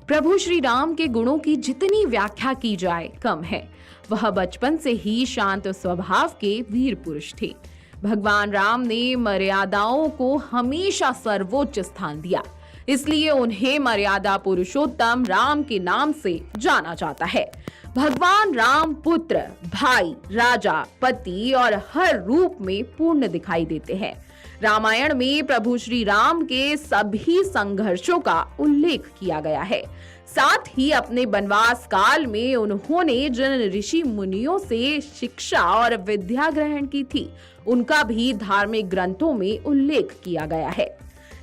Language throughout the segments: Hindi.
प्रभु श्री राम के गुणों की जितनी व्याख्या की जाए कम है। वह बचपन से ही शांत स्वभाव के वीर पुरुष थे। भगवान राम ने मर्यादाओं को हमेशा सर्वोच्च स्थान दिया, इसलिए उन्हें मर्यादा पुरुषोत्तम राम के नाम से जाना जाता है। भगवान राम पुत्र, भाई, राजा, पति और हर रूप में पूर्ण दिखाई देते हैं। रामायण में प्रभु श्री राम के सभी संघर्षों का उल्लेख किया गया है। साथ ही अपने वनवास काल में उन्होंने जिन ऋषि मुनियों से शिक्षा और विद्या ग्रहण की थी, उनका भी धार्मिक ग्रंथों में उल्लेख किया गया है।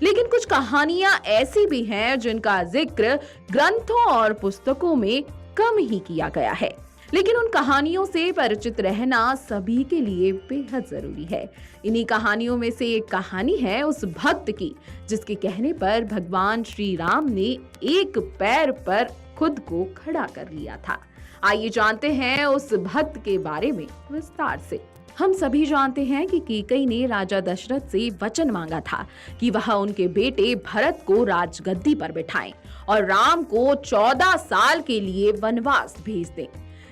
लेकिन कुछ कहानियां ऐसी भी हैं जिनका जिक्र ग्रंथों और पुस्तकों में कम ही किया गया है, लेकिन उन कहानियों से परिचित रहना सभी के लिए बेहद जरूरी है। इन्हीं कहानियों में से एक कहानी है उस भक्त की, जिसके कहने पर भगवान श्री राम ने एक पैर पर खुद को खड़ा कर लिया था। आइए जानते हैं उस भक्त के बारे में विस्तार से। हम सभी जानते हैं कि कैकेयी ने राजा दशरथ से वचन मांगा था कि वह उनके बेटे भरत को राजगद्दी पर बिठाएं और राम को 14 साल के लिए वनवास भेज दें।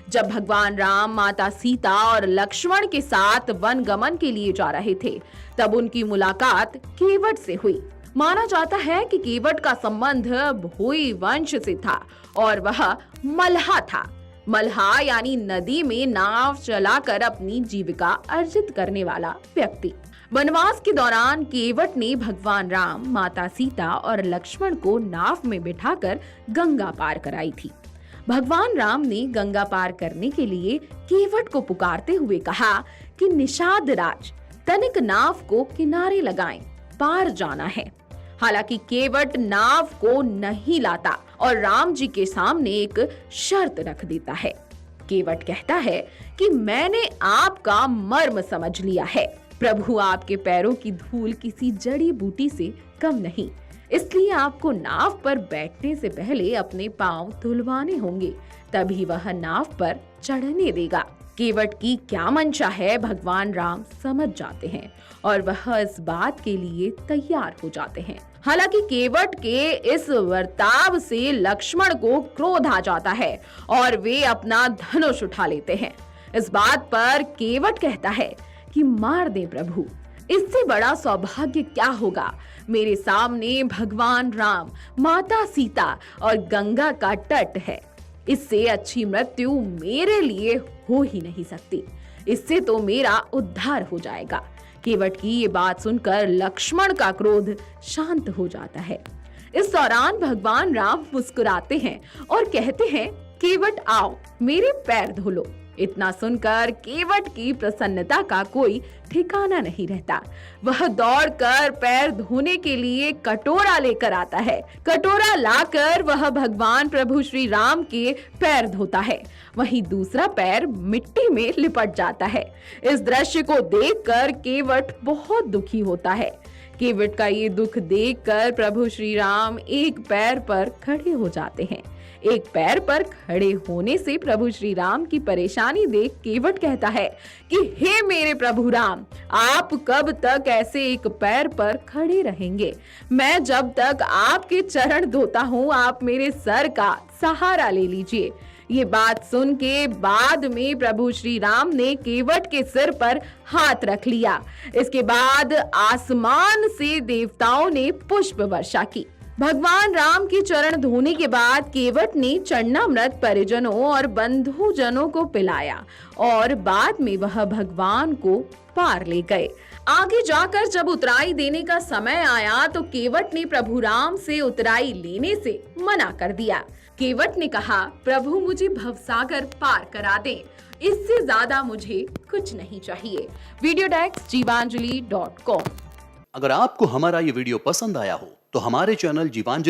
जब भगवान राम माता सीता और लक्ष्मण के साथ वन गमन के लिए जा रहे थे, तब उनकी मुलाकात केवट से हुई। माना जाता है कि केवट का संबंध भोई वंश से था और वह मल्हा था। मल्हा यानी नदी में नाव चलाकर अपनी जीविका अर्जित करने वाला व्यक्ति। वनवास के दौरान केवट ने भगवान राम, माता सीता और लक्ष्मण को नाव में बिठाकर गंगा पार कराई थी। भगवान राम ने गंगा पार करने के लिए केवट को पुकारते हुए कहा कि निषाद राज, तनिक नाव को किनारे लगाएं, पार जाना है। हालांकि केवट नाव को नहीं लाता और राम जी के सामने एक शर्त रख देता है। केवट कहता है कि मैंने आपका मर्म समझ लिया है। प्रभु, आपके पैरों की धूल किसी जड़ी बूटी से कम नहीं, इसलिए आपको नाव पर बैठने से पहले अपने पांव धुलवाने होंगे, तभी वह नाव पर चढ़ने देगा। केवट की क्या मंशा है भगवान राम समझ जाते हैं और वह इस बात के लिए तैयार हो जाते हैं। हालांकि केवट के इस वर्ताव से लक्ष्मण को क्रोध आ जाता है और वे अपना धनुष उठा लेते हैं। इस बात पर केवट कहता है कि मार दे प्रभु, इससे बड़ा सौभाग्य क्या होगा। मेरे सामने भगवान राम, माता सीता और गंगा का तट है। इससे अच्छी मृत्यु मेरे लिए हो ही नहीं सकती। इससे तो मेरा उद्धार हो जाएगा। केवट की ये बात सुनकर लक्ष्मण का क्रोध शांत हो जाता है। इस दौरान भगवान राम मुस्कुराते हैं और कहते हैं, केवट आओ, मेरे पैर धो लो। इतना सुनकर केवट की प्रसन्नता का कोई ठिकाना नहीं रहता। वह दौड़कर पैर धोने के लिए कटोरा लेकर आता है। कटोरा लाकर वह भगवान प्रभु श्री राम के पैर धोता है। वहीं दूसरा पैर मिट्टी में लिपट जाता है। इस दृश्य को देखकर केवट बहुत दुखी होता है। केवट का ये दुख देखकर प्रभु श्री राम एक पैर पर खड़े हो जाते हैं। एक पैर पर खड़े होने से प्रभु श्री राम की परेशानी देख केवट कहता है कि हे मेरे प्रभु राम, आप कब तक ऐसे एक पैर पर खड़े रहेंगे? मैं जब तक आपके चरण धोता हूँ, आप मेरे सर का सहारा ले लीजिए। ये बात सुन के बाद में प्रभु श्री राम ने केवट के सिर पर हाथ रख लिया। इसके बाद आसमान से देवताओं ने पुष्प वर्षा की। भगवान राम के चरण धोने के बाद केवट ने चरणामृत परिजनों और बंधुजनों को पिलाया और बाद में वह भगवान को पार ले गए। आगे जाकर जब उतराई देने का समय आया तो केवट ने प्रभु राम से उतराई लेने से मना कर दिया। केवट ने कहा, प्रभु मुझे भवसागर पार करा दें, इससे ज्यादा मुझे कुछ नहीं चाहिए। वीडियो डेस्क जीवांजलि.com। अगर आपको हमारा ये वीडियो पसंद आया हो तो हमारे चैनल जीवांजलि